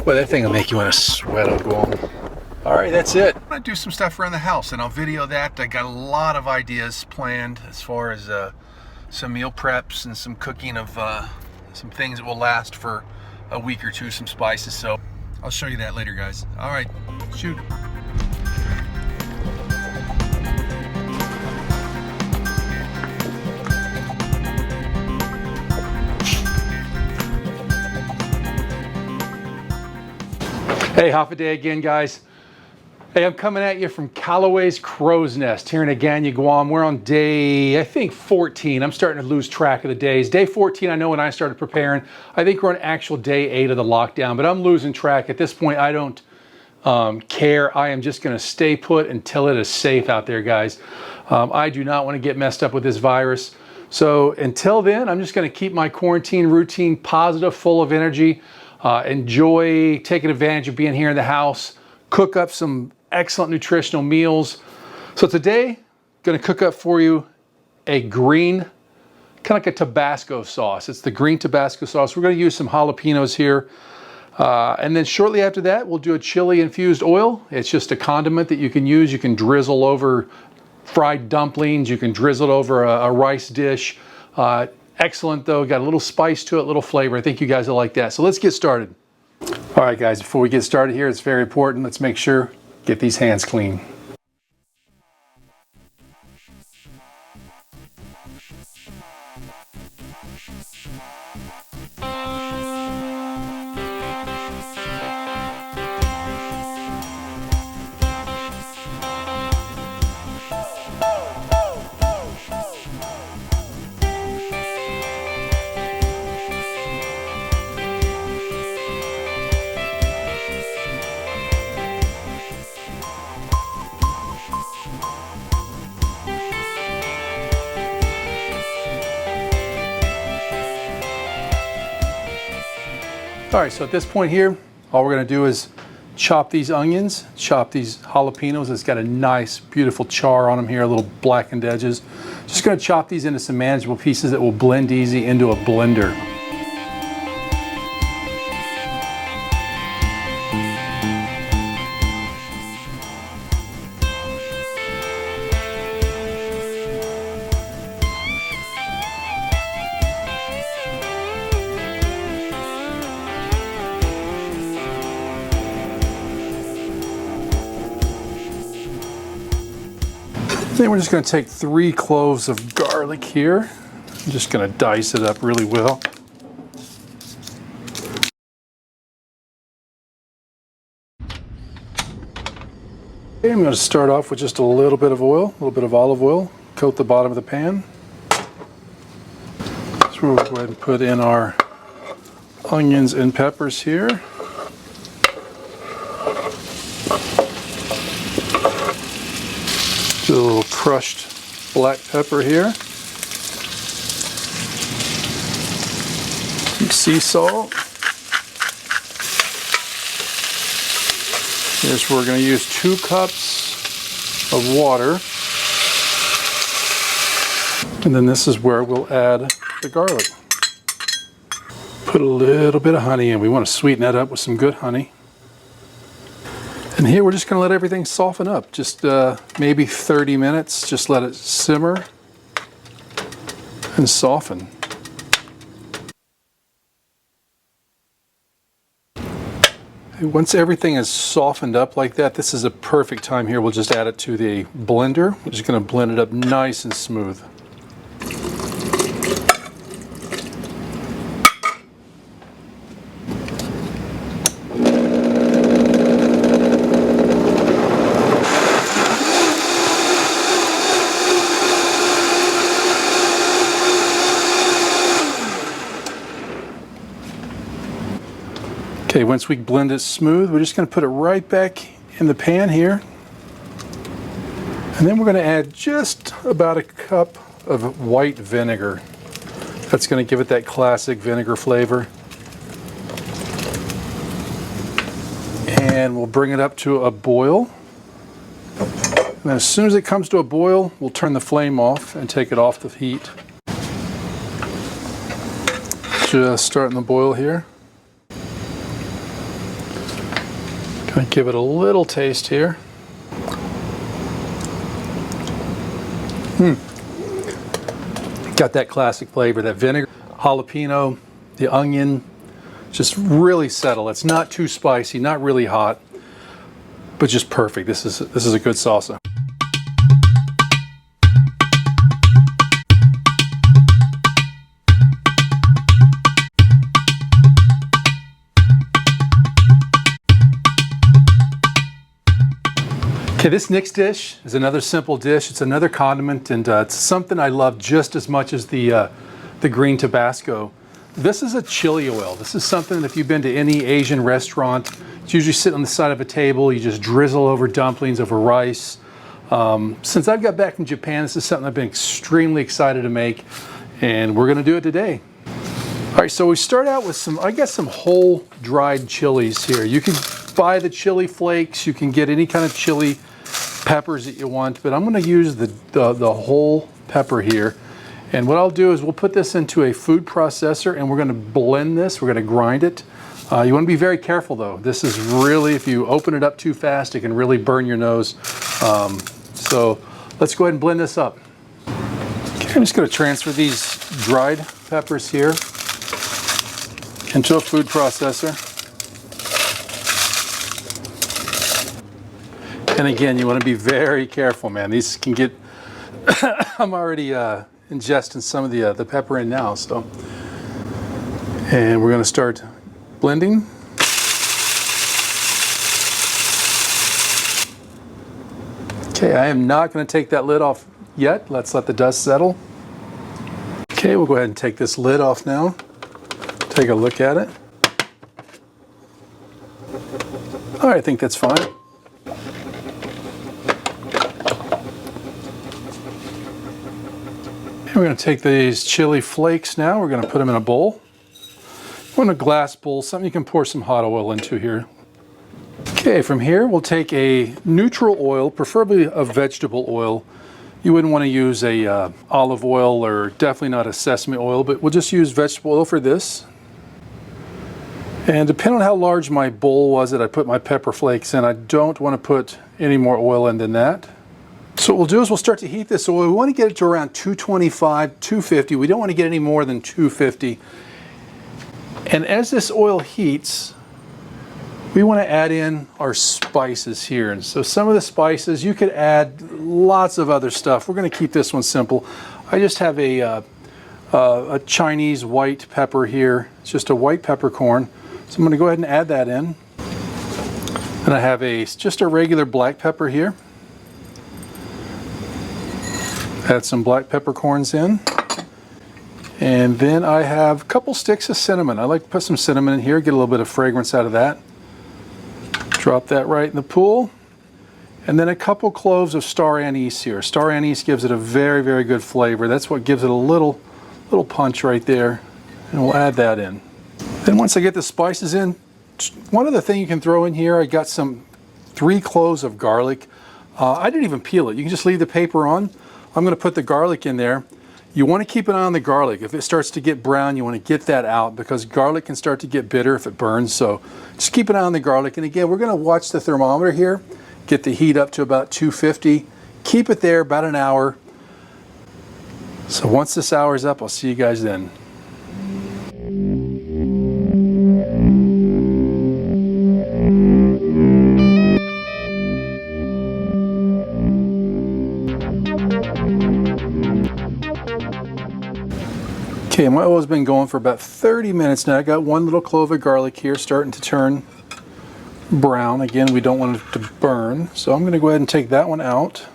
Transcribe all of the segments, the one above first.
Boy, that thing will make you want to sweat up, Guam. All right, that's it. I'm gonna do some stuff around the house, and I'll video that. I got a lot of ideas planned as far as some meal preps and some cooking of some things that will last for a week or two, some spices. So I'll show you that later, guys. All right, shoot. Hey, half a day again, guys. Hey, I'm coming at you from Callaway's Crow's Nest here in Agana, Guam. We're on day, I think, 14. I'm starting to lose track of the days. Day 14, I know when I started preparing. I think we're on actual day 8 of the lockdown, but I'm losing track. At this point, I don't care. I am just going to stay put until it is safe out there, guys. I do not want to get messed up with this virus. So until then, I'm just going to keep my quarantine routine positive, full of energy. Enjoy taking advantage of being here in the house. Cook up some excellent nutritional meals. So today, I'm going to cook up for you a green, kind of like a Tabasco sauce. It's the green Tabasco sauce. We're going to use some jalapenos here. And then shortly after that, we'll do a chili infused oil. It's just a condiment that you can use. You can drizzle over fried dumplings. You can drizzle it over a rice dish. Excellent though, got a little spice to it, a little flavor. I think you guys will like that. So let's get started. All right guys, before we get started here, it's very important. Let's make sure, get these hands clean. All right, so at this point here, all we're gonna do is chop these onions, chop these jalapenos. It's got a nice, beautiful char on them here, a little blackened edges. Just gonna chop these into some manageable pieces that will blend easy into a blender. Then we're just going to take 3 cloves of garlic here. I'm just going to dice it up really well. Okay, I'm going to start off with just a little bit of oil, a little bit of olive oil. Coat the bottom of the pan. So we'll go ahead and put in our onions and peppers here. Do a little crushed black pepper here. Some sea salt. Here's where we're going to use 2 cups of water. And then this is where we'll add the garlic. Put a little bit of honey in. We want to sweeten that up with some good honey. And here we're just going to let everything soften up, just maybe 30 minutes, just let it simmer and soften. Once everything is softened up like that, this is a perfect time here. We'll just add it to the blender. We're just going to blend it up nice and smooth. Okay, once we blend it smooth, we're just going to put it right back in the pan here. And then we're going to add just about a cup of white vinegar. That's going to give it that classic vinegar flavor. And we'll bring it up to a boil. And then as soon as it comes to a boil, we'll turn the flame off and take it off the heat. Just starting the boil here. I give it a little taste here. Got that classic flavor, that vinegar, jalapeno, the onion, just really settle. It's not too spicy, not really hot, but just perfect. This is a good salsa. Okay, this next dish is another simple dish. It's another condiment, and it's something I love just as much as the green Tabasco. This is a chili oil. This is something that if you've been to any Asian restaurant, it's usually sitting on the side of a table. You just drizzle over dumplings, over rice. Since I've got back from Japan, this is something I've been extremely excited to make, and we're gonna do it today. All right, so we start out with some whole dried chilies here. You can buy the chili flakes, you can get any kind of chili peppers that you want, but I'm gonna use the whole pepper here. And what I'll do is we'll put this into a food processor and we're gonna blend this, we're gonna grind it. You wanna be very careful though. This is really, if you open it up too fast, it can really burn your nose. So let's go ahead and blend this up. Okay, I'm just gonna transfer these dried peppers here into a food processor. And again, you want to be very careful, man. These can get, I'm already ingesting some of the pepper in now, so. And we're going to start blending. Okay, I am not going to take that lid off yet. Let's let the dust settle. Okay, we'll go ahead and take this lid off now. Take a look at it. All right, I think that's fine. We're going to take these chili flakes now. We're going to put them in a bowl. In a glass bowl, something you can pour some hot oil into here. Okay, from here we'll take a neutral oil, preferably a vegetable oil. You wouldn't want to use a olive oil or definitely not a sesame oil, but we'll just use vegetable oil for this. And depending on how large my bowl was that I put my pepper flakes in, I don't want to put any more oil in than that. So what we'll do is we'll start to heat this oil. We want to get it to around 225, 250. We don't want to get any more than 250. And as this oil heats, we want to add in our spices here. And so some of the spices, you could add lots of other stuff. We're going to keep this one simple. I just have a Chinese white pepper here. It's just a white peppercorn. So I'm going to go ahead and add that in. And I have just a regular black pepper here. Add some black peppercorns in. And then I have a couple sticks of cinnamon. I like to put some cinnamon in here, get a little bit of fragrance out of that. Drop that right in the pool. And then a couple cloves of star anise here. Star anise gives it a very, very good flavor. That's what gives it a little punch right there. And we'll add that in. Then once I get the spices in, one other thing you can throw in here, I got 3 cloves of garlic. I didn't even peel it. You can just leave the paper on. I'm going to put the garlic in there. You want to keep an eye on the garlic. If it starts to get brown, you want to get that out because garlic can start to get bitter if it burns. So just keep an eye on the garlic. And again, we're going to watch the thermometer here, get the heat up to about 250. Keep it there about an hour. So once this hour is up, I'll see you guys then. Okay, my oil's been going for about 30 minutes now. I got 1 little clove of garlic here starting to turn brown. Again, we don't want it to burn, so I'm going to go ahead and take that one out.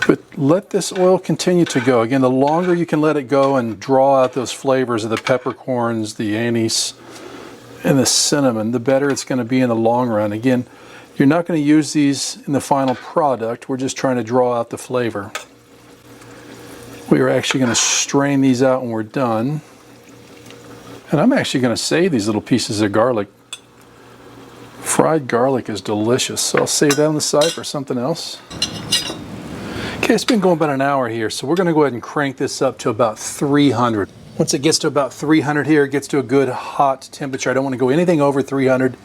But let this oil continue to go. Again, the longer you can let it go and draw out those flavors of the peppercorns, the anise, and the cinnamon, the better it's going to be in the long run. Again, you're not going to use these in the final product. We're just trying to draw out the flavor. We are actually going to strain these out when we're done. And I'm actually going to save these little pieces of garlic. Fried garlic is delicious, so I'll save that on the side for something else. Okay, it's been going about an hour here, so we're going to go ahead and crank this up to about 300. Once it gets to about 300 here, it gets to a good hot temperature. I don't want to go anything over 300.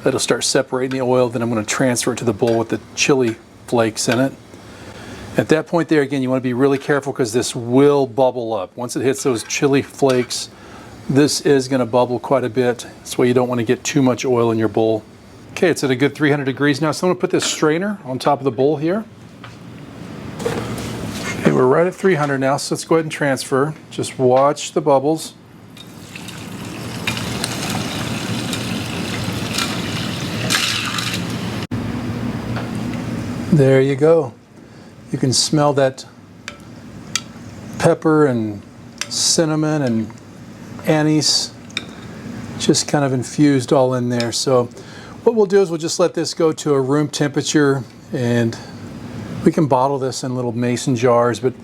That'll start separating the oil. Then I'm going to transfer it to the bowl with the chili flakes in it. At that point there, again, you want to be really careful because this will bubble up. Once it hits those chili flakes, this is going to bubble quite a bit. That's why you don't want to get too much oil in your bowl. Okay, it's at a good 300 degrees now. So I'm going to put this strainer on top of the bowl here. Okay, we're right at 300 now, so let's go ahead and transfer. Just watch the bubbles. There you go. You can smell that pepper and cinnamon and anise just kind of infused all in there. So what we'll do is we'll just let this go to a room temperature, and we can bottle this in little mason jars, but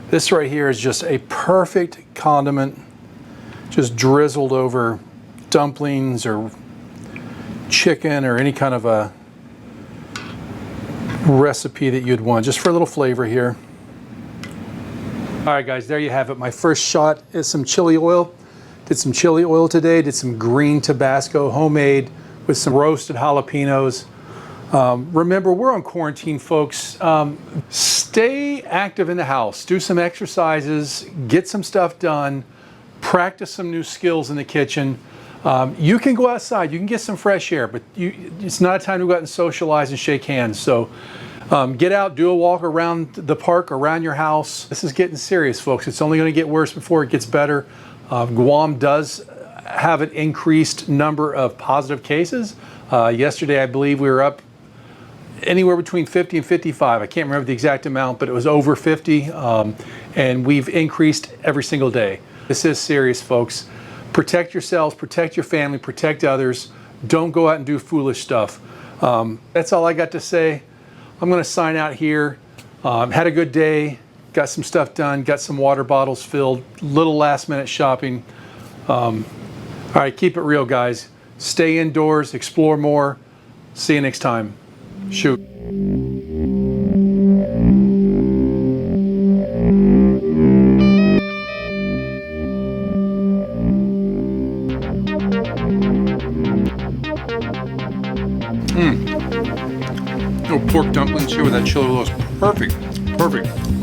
this right here is just a perfect condiment, just drizzled over dumplings or chicken or any kind of a recipe that you'd want, just for a little flavor here. All right, guys, there you have it. My first shot is some chili oil. Did some chili oil today, did some green Tabasco, homemade, with some roasted jalapenos. Remember, we're on quarantine, folks. Stay active in the house. Do some exercises. Get some stuff done. Practice some new skills in the kitchen. You can go outside. You can get some fresh air, but it's not a time to go out and socialize and shake hands. So get out, do a walk around the park, around your house. This is getting serious, folks. It's only going to get worse before it gets better. Guam does have an increased number of positive cases. Yesterday, I believe we were up anywhere between 50 and 55. I can't remember the exact amount, but it was over 50, and we've increased every single day. This is serious, folks. Protect yourselves, protect your family, protect others. Don't go out and do foolish stuff. That's all I got to say. I'm going to sign out here. Had a good day, got some stuff done, got some water bottles filled, little last minute shopping. All right, keep it real, guys. Stay indoors, explore more. See you next time. Shoot. Little pork dumplings here with that chili oil is perfect. Perfect.